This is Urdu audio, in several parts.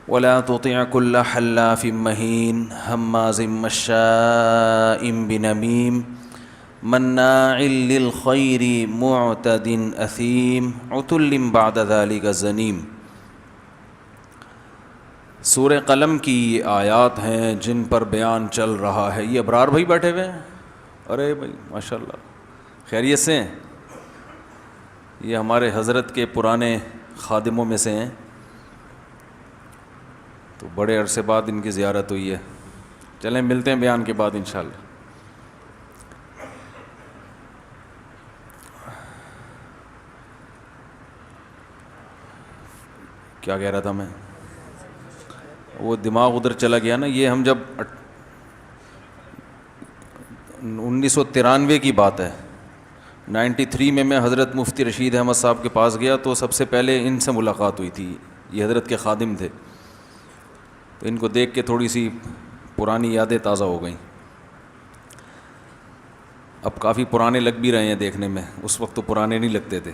ولا تطع كل حلاف مهين هماز مشاء بنميم مناع للخير معتد أثيم عتل بعد ذلك زنيم۔ سورہ قلم کی آیات ہیں جن پر بیان چل رہا ہے۔ یہ ابرار بھائی بیٹھے ہوئے ہیں، ارے بھائی ماشاءاللہ خیریت سے ہیں؟ یہ ہمارے حضرت کے پرانے خادموں میں سے ہیں، تو بڑے عرصے بعد ان کی زیارت ہوئی ہے۔ چلیں ملتے ہیں بیان کے بعد انشاءاللہ۔ کیا کہہ رہا تھا میں؟ وہ دماغ ادھر چلا گیا نا۔ یہ ہم جب 1993 کی بات ہے، 93 میں حضرت مفتی رشید احمد صاحب کے پاس گیا تو سب سے پہلے ان سے ملاقات ہوئی تھی۔ یہ حضرت کے خادم تھے، تو ان کو دیکھ کے تھوڑی سی پرانی یادیں تازہ ہو گئیں۔ اب کافی پرانے لگ بھی رہے ہیں دیکھنے میں، اس وقت تو پرانے نہیں لگتے تھے۔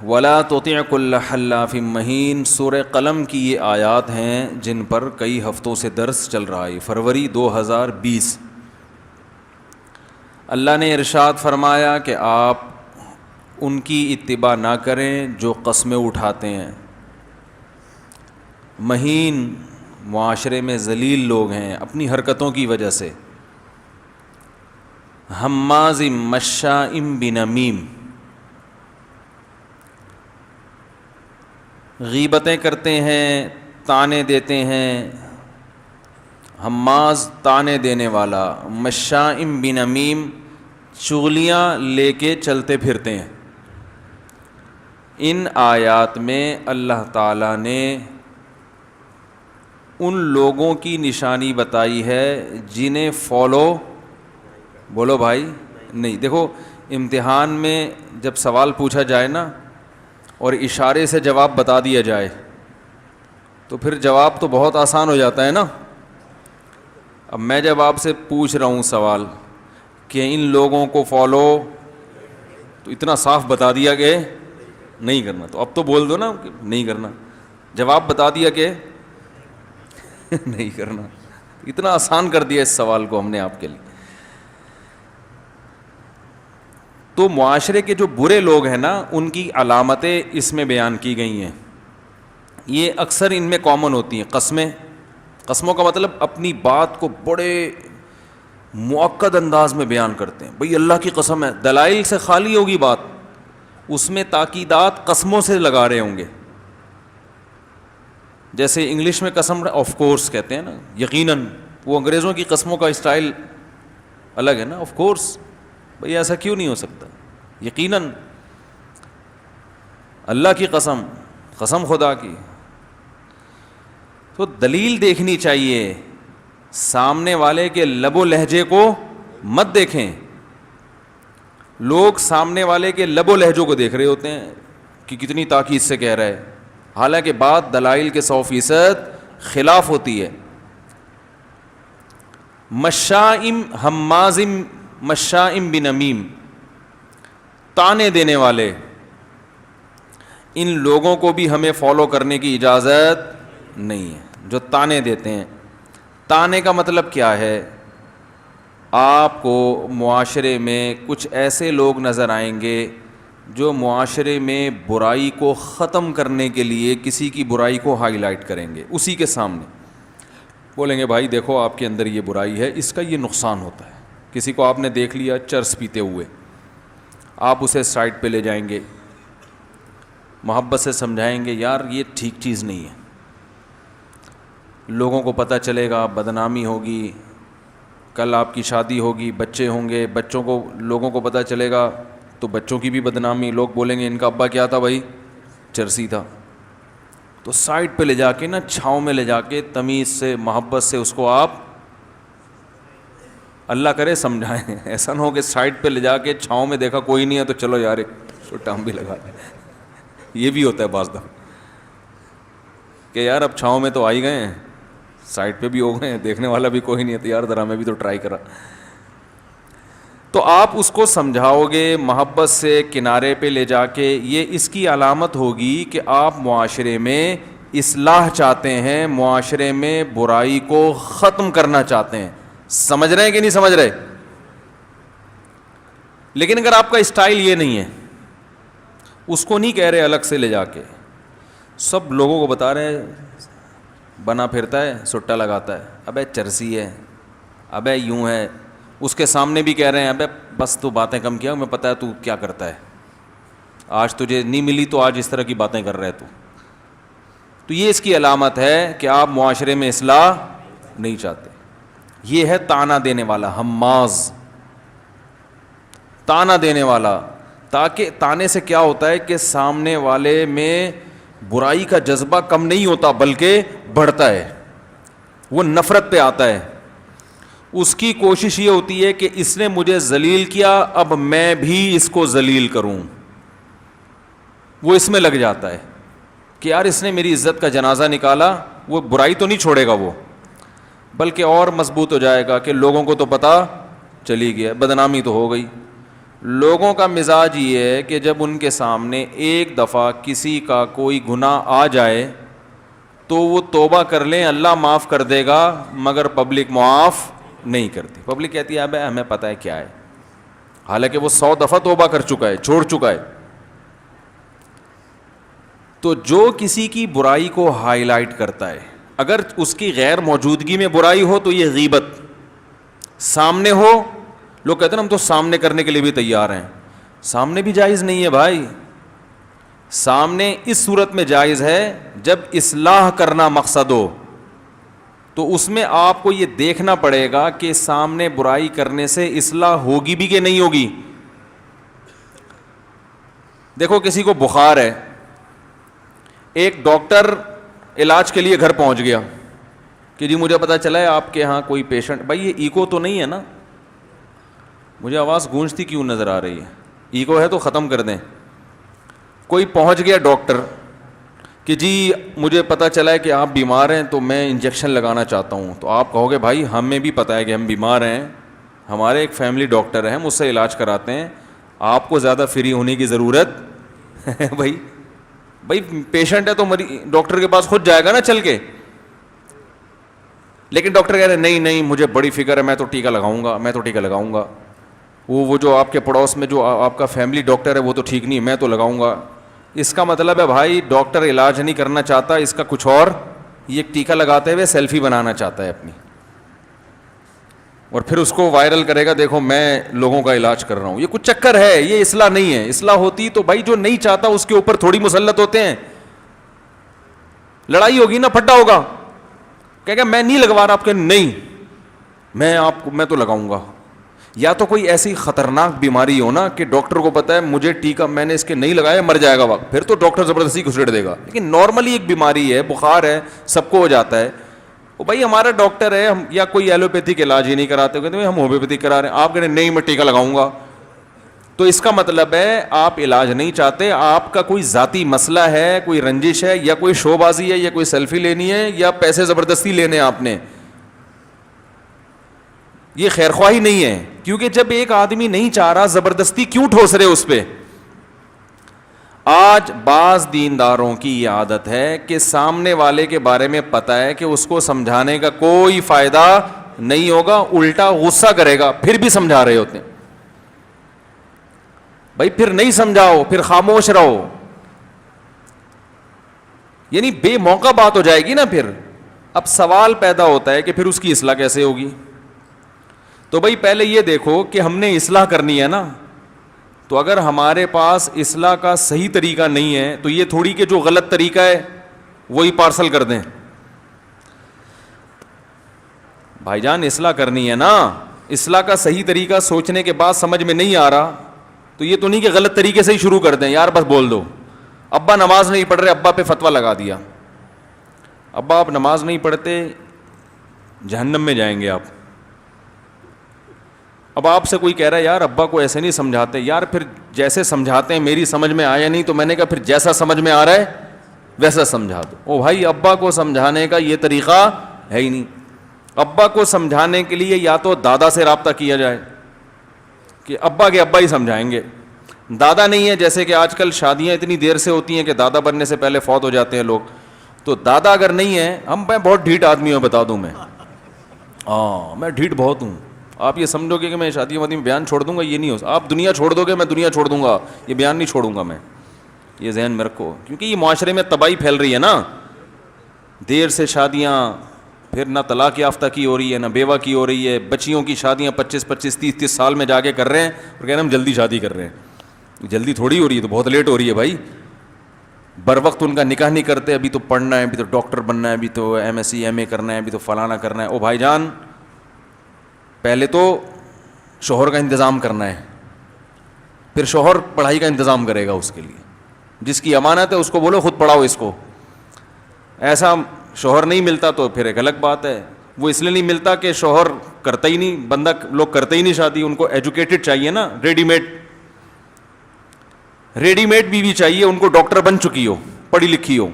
وَلَا تُطِعْ كُلَّ حَلَّافٍ مَّهِينٍ سورہ قلم کی یہ آیات ہیں جن پر کئی ہفتوں سے درس چل رہا ہے۔ فروری 2020 اللہ نے ارشاد فرمایا کہ آپ ان کی اتباع نہ کریں جو قسمیں اٹھاتے ہیں۔ مہین معاشرے میں ذلیل لوگ ہیں اپنی حرکتوں کی وجہ سے۔ ہماز مشاء بنمیم غیبتیں کرتے ہیں، تانے دیتے ہیں۔ ہماز تانے دینے والا، مشاء بنمیم چغلیاں لے کے چلتے پھرتے ہیں۔ ان آیات میں اللہ تعالیٰ نے ان لوگوں کی نشانی بتائی ہے جنہیں فالو بولو بھائی نہیں۔ دیکھو امتحان میں جب سوال پوچھا جائے نا اور اشارے سے جواب بتا دیا جائے تو پھر جواب تو بہت آسان ہو جاتا ہے نا۔ اب میں جب آپ سے پوچھ رہا ہوں سوال کہ ان لوگوں کو فالو، تو اتنا صاف بتا دیا کہ نہیں کرنا، تو اب تو بول دو نا کہ نہیں کرنا۔ جواب بتا دیا کہ نہیں کرنا، اتنا آسان کر دیا اس سوال کو ہم نے آپ کے لیے۔ تو معاشرے کے جو برے لوگ ہیں نا ان کی علامتیں اس میں بیان کی گئی ہیں۔ یہ اکثر ان میں کامن ہوتی ہیں۔ قسموں کا مطلب اپنی بات کو بڑے مؤکد انداز میں بیان کرتے ہیں۔ بھئی اللہ کی قسم ہے، دلائل سے خالی ہوگی بات، اس میں تاکیدات قسموں سے لگا رہے ہوں گے۔ جیسے انگلش میں قسم آف کورس کہتے ہیں نا، یقیناً۔ وہ انگریزوں کی قسموں کا اسٹائل الگ ہے نا، آف کورس، بھئی ایسا کیوں نہیں ہو سکتا، یقیناً، اللہ کی قسم، قسم خدا کی۔ تو دلیل دیکھنی چاہیے، سامنے والے کے لب و لہجے کو مت دیکھیں۔ لوگ سامنے والے کے لب و لہجوں کو دیکھ رہے ہوتے ہیں کہ کتنی تاکید سے کہہ رہا ہے، حالانکہ بات دلائل کے 100% خلاف ہوتی ہے۔ مشائم ہمازم مشائم بنمیم تانے دینے والے، ان لوگوں کو بھی ہمیں فالو کرنے کی اجازت نہیں ہے جو تانے دیتے ہیں۔ تانے کا مطلب کیا ہے؟ آپ کو معاشرے میں کچھ ایسے لوگ نظر آئیں گے جو معاشرے میں برائی کو ختم کرنے کے لیے کسی کی برائی کو ہائی لائٹ کریں گے، اسی کے سامنے بولیں گے بھائی دیکھو آپ کے اندر یہ برائی ہے، اس کا یہ نقصان ہوتا ہے۔ کسی کو آپ نے دیکھ لیا چرس پیتے ہوئے، آپ اسے سائڈ پہ لے جائیں گے، محبت سے سمجھائیں گے یار یہ ٹھیک چیز نہیں ہے۔ لوگوں کو پتہ چلے گا، بدنامی ہوگی، کل آپ کی شادی ہوگی، بچے ہوں گے، بچوں کو لوگوں کو پتہ چلے گا تو بچوں کی بھی بدنامی، لوگ بولیں گے ان کا ابا کیا تھا بھائی، چرسی تھا۔ تو سائڈ پہ لے جا کے نا، چھاؤں میں لے جا کے تمیز سے محبت سے اس کو آپ اللہ کرے سمجھائیں۔ ایسا نہ ہو کہ سائڈ پہ لے جا کے چھاؤں میں دیکھا کوئی نہیں ہے تو چلو یار ایک چھوٹا ہم بھی لگا دیں۔ یہ بھی ہوتا ہے بعض دفعہ کہ یار اب چھاؤں میں تو آ ہی گئے ہیں، سائڈ پہ بھی ہو گئے ہیں، دیکھنے والا بھی کوئی نہیں ہے تو یار ذرا میں بھی تو ٹرائی کرا۔ تو آپ اس کو سمجھاؤ گے محبت سے کنارے پہ لے جا کے, یہ اس کی علامت ہوگی کہ آپ معاشرے میں اصلاح چاہتے ہیں, معاشرے میں برائی کو ختم کرنا چاہتے ہیں. سمجھ رہے ہیں کہ نہیں سمجھ رہے؟ لیکن اگر آپ کا اسٹائل یہ نہیں ہے, اس کو نہیں کہہ رہے الگ سے لے جا کے, سب لوگوں کو بتا رہے ہیں بنا پھرتا ہے, سٹا لگاتا ہے, ابے چرسی ہے, ابے یوں ہے, اس کے سامنے بھی کہہ رہے ہیں ابے بس تو باتیں کم کیا, ہمیں پتہ ہے تو کیا کرتا ہے, آج تجھے نہیں ملی تو آج اس طرح کی باتیں کر رہے تو یہ اس کی علامت ہے کہ آپ معاشرے میں اصلاح نہیں چاہتے. یہ ہے طعنہ دینے والا, حماز, طعنہ دینے والا. تاکہ طعنے سے کیا ہوتا ہے کہ سامنے والے میں برائی کا جذبہ کم نہیں ہوتا بلکہ بڑھتا ہے, وہ نفرت پہ آتا ہے. اس کی کوشش یہ ہوتی ہے کہ اس نے مجھے ذلیل کیا, اب میں بھی اس کو ذلیل کروں. وہ اس میں لگ جاتا ہے کہ یار اس نے میری عزت کا جنازہ نکالا, وہ برائی تو نہیں چھوڑے گا وہ, بلکہ اور مضبوط ہو جائے گا کہ لوگوں کو تو پتہ چلی گیا, بدنامی تو ہو گئی. لوگوں کا مزاج یہ ہے کہ جب ان کے سامنے ایک دفعہ کسی کا کوئی گناہ آ جائے تو وہ توبہ کر لیں, اللہ معاف کر دے گا, مگر پبلک معاف نہیں کرتی. پبلک کہتی ہے ابے ہمیں پتہ ہے کیا ہے, حالانکہ وہ 100 دفعہ توبہ کر چکا ہے, چھوڑ چکا ہے. تو جو کسی کی برائی کو ہائی لائٹ کرتا ہے, اگر اس کی غیر موجودگی میں برائی ہو تو یہ غیبت, سامنے ہو لوگ کہتے ہیں ہم تو سامنے کرنے کے لیے بھی تیار ہیں, سامنے بھی جائز نہیں ہے بھائی. سامنے اس صورت میں جائز ہے جب اصلاح کرنا مقصد ہو, تو اس میں آپ کو یہ دیکھنا پڑے گا کہ سامنے برائی کرنے سے اصلاح ہوگی بھی کہ نہیں ہوگی. دیکھو کسی کو بخار ہے, ایک ڈاکٹر علاج کے لیے گھر پہنچ گیا کہ جی مجھے پتہ چلا ہے آپ کے ہاں کوئی پیشنٹ, بھائی یہ ایکو تو نہیں ہے نا, مجھے آواز گونجتی کیوں نظر آ رہی ہے, ایکو ہے تو ختم کر دیں. کوئی پہنچ گیا ڈاکٹر کہ جی مجھے پتہ چلا ہے کہ آپ بیمار ہیں تو میں انجیکشن لگانا چاہتا ہوں. تو آپ کہو گے بھائی ہمیں بھی پتہ ہے کہ ہم بیمار ہیں, ہمارے ایک فیملی ڈاکٹر ہیں, ہم اس سے علاج کراتے ہیں, آپ کو زیادہ فری ہونے کی ضرورت ہے بھائی پیشنٹ ہے تو ڈاکٹر کے پاس خود جائے گا نا چل کے. لیکن ڈاکٹر کہہ رہے نہیں نہیں مجھے بڑی فکر ہے, میں تو ٹیکہ لگاؤں گا, وہ جو آپ کے پڑوس میں جو آپ کا فیملی ڈاکٹر ہے وہ تو ٹھیک نہیں ہے, میں تو لگاؤں گا. اس کا مطلب ہے بھائی ڈاکٹر علاج نہیں کرنا چاہتا, اس کا کچھ اور, یہ ٹیکہ لگاتے ہوئے سیلفی بنانا چاہتا ہے اپنی, اور پھر اس کو وائرل کرے گا دیکھو میں لوگوں کا علاج کر رہا ہوں. یہ کچھ چکر ہے, یہ اصلاح نہیں ہے. اصلاح ہوتی تو بھائی جو نہیں چاہتا اس کے اوپر تھوڑی مسلط ہوتے ہیں, لڑائی ہوگی نا, پھٹا ہوگا, کہے گا میں نہیں لگوا رہا, آپ کہ نہیں میں تو لگاؤں گا. یا تو کوئی ایسی خطرناک بیماری ہو نا کہ ڈاکٹر کو پتا ہے مجھے ٹیکہ میں نے اس کے نہیں لگایا مر جائے گا وقت, پھر تو ڈاکٹر زبردستی گھسیٹ دے گا. لیکن نارملی ایک بیماری ہے, بخار ہے, سب کو ہو جاتا ہے, وہ بھائی ہمارا ڈاکٹر ہے, ہم یا کوئی ایلوپیتھی کے علاج ہی نہیں کراتے, کہتے ہیں ہم ہومیوپیتھی کرا رہے ہیں, آپ کہتے ہیں نہیں میں ٹیکہ لگاؤں گا. تو اس کا مطلب ہے آپ علاج نہیں چاہتے, آپ کا کوئی ذاتی مسئلہ ہے, کوئی رنجش ہے, یا کوئی شو بازی ہے, یا کوئی سیلفی لینی ہے, یا پیسے زبردستی لینے آپ نے. یہ خیر خواہی نہیں ہے, کیونکہ جب ایک آدمی نہیں چاہ رہا زبردستی کیوں ٹھوس رہے اس پہ. آج بعض دینداروں کی یہ عادت ہے کہ سامنے والے کے بارے میں پتہ ہے کہ اس کو سمجھانے کا کوئی فائدہ نہیں ہوگا, الٹا غصہ کرے گا, پھر بھی سمجھا رہے ہوتے ہیں. بھائی پھر نہیں سمجھاؤ, پھر خاموش رہو, یعنی بے موقع بات ہو جائے گی نا. پھر اب سوال پیدا ہوتا ہے کہ پھر اس کی اصلاح کیسے ہوگی. تو بھائی پہلے یہ دیکھو کہ ہم نے اصلاح کرنی ہے نا, تو اگر ہمارے پاس اصلاح کا صحیح طریقہ نہیں ہے تو یہ تھوڑی کہ جو غلط طریقہ ہے وہی پارسل کر دیں. بھائی جان اصلاح کرنی ہے نا, اصلاح کا صحیح طریقہ سوچنے کے بعد سمجھ میں نہیں آ رہا تو یہ تو نہیں کہ غلط طریقے سے ہی شروع کر دیں, یار بس بول دو ابا نماز نہیں پڑھ رہے, ابا پہ فتویٰ لگا دیا, ابا آپ نماز نہیں پڑھتے جہنم میں جائیں گے آپ. اب آپ سے کوئی کہہ رہا ہے یار ابا کو ایسے نہیں سمجھاتے, یار پھر جیسے سمجھاتے ہیں میری سمجھ میں آیا نہیں, تو میں نے کہا پھر جیسا سمجھ میں آ رہا ہے ویسا سمجھا دو. او بھائی ابا کو سمجھانے کا یہ طریقہ ہے ہی نہیں. ابا کو سمجھانے کے لیے یا تو دادا سے رابطہ کیا جائے, کہ ابا کے ابا ہی سمجھائیں گے. دادا نہیں ہے, جیسے کہ آج کل شادیاں اتنی دیر سے ہوتی ہیں کہ دادا بننے سے پہلے فوت ہو جاتے ہیں لوگ. تو دادا اگر نہیں ہے, میں بہت ڈھیٹ آدمی ہوں, بتا دوں میں ڈھیٹ بہت ہوں. آپ یہ سمجھو گے کہ میں شادی وادی میں بیان چھوڑ دوں گا, یہ نہیں ہو. آپ دنیا چھوڑ دو گے, میں دنیا چھوڑ دوں گا, یہ بیان نہیں چھوڑوں گا میں. یہ ذہن میں رکھو, کیونکہ یہ معاشرے میں تباہی پھیل رہی ہے نا. دیر سے شادیاں, پھر نہ طلاق یافتہ کی ہو رہی ہے, نہ بیوہ کی ہو رہی ہے. بچیوں کی شادیاں 25 30 سال میں جا کے کر رہے ہیں اور کہہ رہے ہیں ہم جلدی شادی کر رہے ہیں. جلدی تھوڑی ہو رہی ہے, تو بہت لیٹ ہو رہی ہے بھائی. بر وقت ان کا نکاح نہیں کرتے. ابھی تو پڑھنا ہے, ابھی تو ڈاکٹر بننا ہے, ابھی تو ایم ایس سی ایم اے کرنا ہے, ابھی تو فلانا کرنا ہے. او بھائی جان, پہلے تو شوہر کا انتظام کرنا ہے, پھر شوہر پڑھائی کا انتظام کرے گا اس کے لیے. جس کی امانت ہے اس کو بولو خود پڑھاؤ اس کو. ایسا شوہر نہیں ملتا تو پھر ایک الگ بات ہے. وہ اس لیے نہیں ملتا کہ شوہر کرتا ہی نہیں, بندہ لوگ کرتے ہی نہیں شادی. ان کو ایجوکیٹڈ چاہیے نا, ریڈی میڈ بیوی چاہیے. ان کو ڈاکٹر بن چکی ہو, پڑھی لکھی ہو.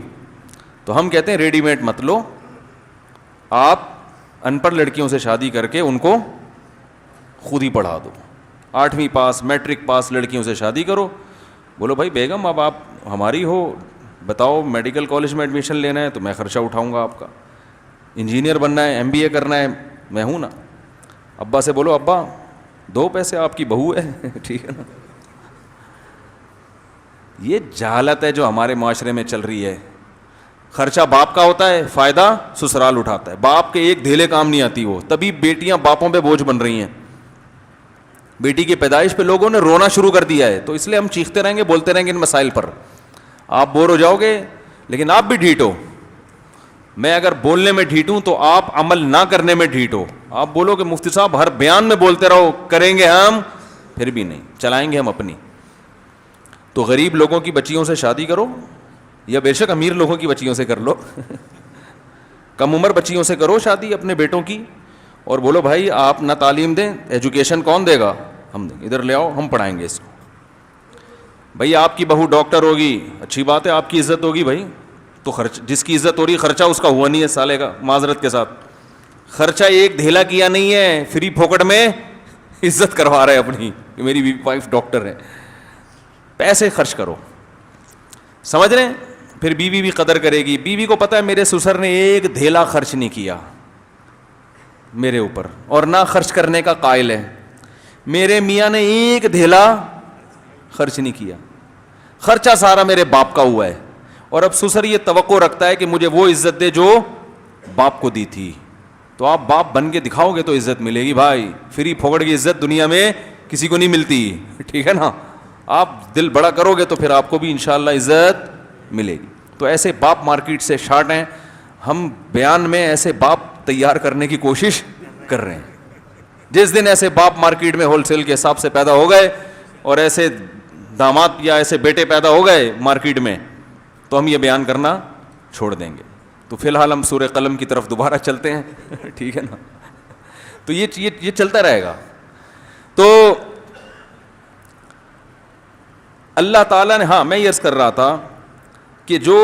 تو ہم کہتے ہیں ریڈی میڈ مت لو, آپ ان پڑھ لڑکیوں سے شادی کر کے ان کو خود ہی پڑھا دو. 8ویں پاس میٹرک پاس لڑکیوں سے شادی کرو. بولو بھائی بیگم اب آپ ہماری ہو, بتاؤ میڈیکل کالج میں ایڈمیشن لینا ہے تو میں خرچہ اٹھاؤں گا آپ کا. انجینئر بننا ہے, ایم بی اے کرنا ہے, میں ہوں نا. ابا سے بولو ابا 2 پیسے, آپ کی بہو ہے. ٹھیک ہے نا. یہ جہالت ہے جو ہمارے معاشرے میں چل رہی ہے. خرچہ باپ کا ہوتا ہے, فائدہ سسرال اٹھاتا ہے. باپ کے ایک دھیلے کام نہیں آتی وہ. تبھی بیٹیاں باپوں پہ بوجھ بن رہی ہیں. بیٹی کی پیدائش پہ لوگوں نے رونا شروع کر دیا ہے, تو اس لیے ہم چیختے رہیں گے, بولتے رہیں گے ان مسائل پر. آپ بور ہو جاؤ گے, لیکن آپ بھی ڈھیٹ ہو. میں اگر بولنے میں ڈھیٹ ہوں تو آپ عمل نہ کرنے میں ڈھیٹ ہو. آپ بولو کہ مفتی صاحب ہر بیان میں بولتے رہو, کریں گے ہم, پھر بھی نہیں, چلائیں گے ہم اپنی. تو غریب لوگوں کی بچیوں سے شادی کرو, یا بے شک امیر لوگوں کی بچیوں سے کر لو. کم عمر بچیوں سے کرو شادی اپنے بیٹوں کی, اور بولو بھائی آپ نہ تعلیم دیں, ایجوکیشن کون دے گا, ہم دیں گے, ادھر لے آؤ ہم پڑھائیں گے اس کو. بھائی آپ کی بہو ڈاکٹر ہوگی, اچھی بات ہے, آپ کی عزت ہوگی بھائی. تو خرچ, جس کی عزت ہو رہی ہے, خرچہ اس کا ہوا نہیں ہے سالے کا, معذرت کے ساتھ. خرچہ ایک دھیلا کیا نہیں ہے, فری پھوکٹ میں عزت کروا رہے اپنی کہ میری وائف ڈاکٹر ہے. پیسے خرچ کرو, سمجھ رہے ہیں. پھر بیوی بھی قدر کرے گی. بیوی کو پتہ ہے میرے سسر نے ایک دھیلا خرچ نہیں کیا میرے اوپر, اور نہ خرچ کرنے کا قائل ہے. میرے میاں نے ایک دھیلا خرچ نہیں کیا, خرچہ سارا میرے باپ کا ہوا ہے. اور اب سسر یہ توقع رکھتا ہے کہ مجھے وہ عزت دے جو باپ کو دی تھی. تو آپ باپ بن کے دکھاؤ گے تو عزت ملے گی بھائی. فری پھوکٹ کی عزت دنیا میں کسی کو نہیں ملتی, ٹھیک ہے نا. آپ دل بڑا کرو گے تو پھر آپ کو بھی انشاءاللہ عزت ملے گی. تو ایسے باپ مارکیٹ سے شارٹ ہیں. ہم بیان میں ایسے باپ تیار کرنے کی کوشش کر رہے ہیں. جس دن ایسے باپ مارکیٹ میں ہول سیل کے حساب سے پیدا ہو گئے, اور ایسے داماد یا ایسے بیٹے پیدا ہو گئے مارکیٹ میں, تو ہم یہ بیان کرنا چھوڑ دیں گے. تو فی الحال ہم سورہ قلم کی طرف دوبارہ چلتے ہیں. ٹھیک ہے نا. تو یہ چلتا رہے گا. تو اللہ تعالیٰ نے, ہاں میں یہ عرض کر رہا تھا کہ جو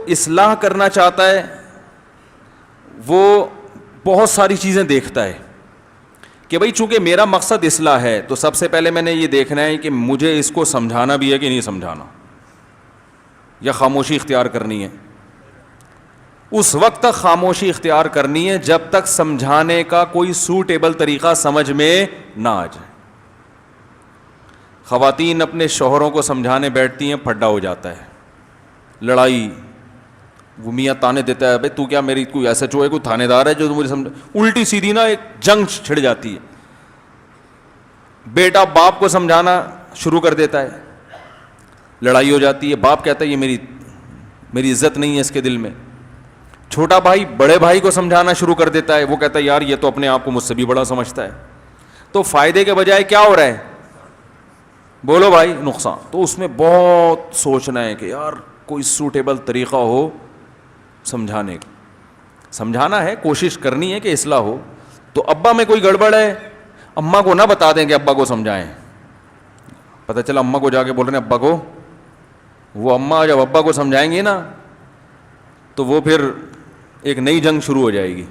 اصلاح کرنا چاہتا ہے وہ بہت ساری چیزیں دیکھتا ہے کہ بھئی چونکہ میرا مقصد اصلاح ہے, تو سب سے پہلے میں نے یہ دیکھنا ہے کہ مجھے اس کو سمجھانا بھی ہے کہ نہیں سمجھانا, یا خاموشی اختیار کرنی ہے. اس وقت تک خاموشی اختیار کرنی ہے جب تک سمجھانے کا کوئی سوٹیبل طریقہ سمجھ میں نہ آ جائے. خواتین اپنے شوہروں کو سمجھانے بیٹھتی ہیں, پھڈا ہو جاتا ہے, لڑائی. وہ میاں تانے دیتا ہے, بھائی تو کیا میری کوئی ایسا چوہے کوئی تھانے دار ہے جو مجھے سمجھ, الٹی سیدھی نا ایک جنگ چھڑ جاتی ہے. بیٹا باپ کو سمجھانا شروع کر دیتا ہے, لڑائی ہو جاتی ہے. باپ کہتا ہے یہ میری عزت نہیں ہے اس کے دل میں. چھوٹا بھائی بڑے بھائی کو سمجھانا شروع کر دیتا ہے, وہ کہتا ہے یار یہ تو اپنے آپ کو مجھ سے بھی بڑا سمجھتا ہے. تو فائدے کے بجائے کیا ہو رہا ہے, بولو بھائی, نقصان. تو اس میں بہت سوچنا ہے کہ یار کوئی سوٹیبل طریقہ ہو سمجھانے کا. سمجھانا ہے, کوشش کرنی ہے کہ اصلاح ہو. تو ابا میں کوئی گڑبڑ ہے, اماں کو نہ بتا دیں کہ ابا کو سمجھائیں. پتہ چلا اماں کو جا کے بول رہے ہیں ابا کو, وہ اماں جب ابا کو سمجھائیں گی نا تو وہ پھر ایک نئی جنگ شروع ہو جائے گی.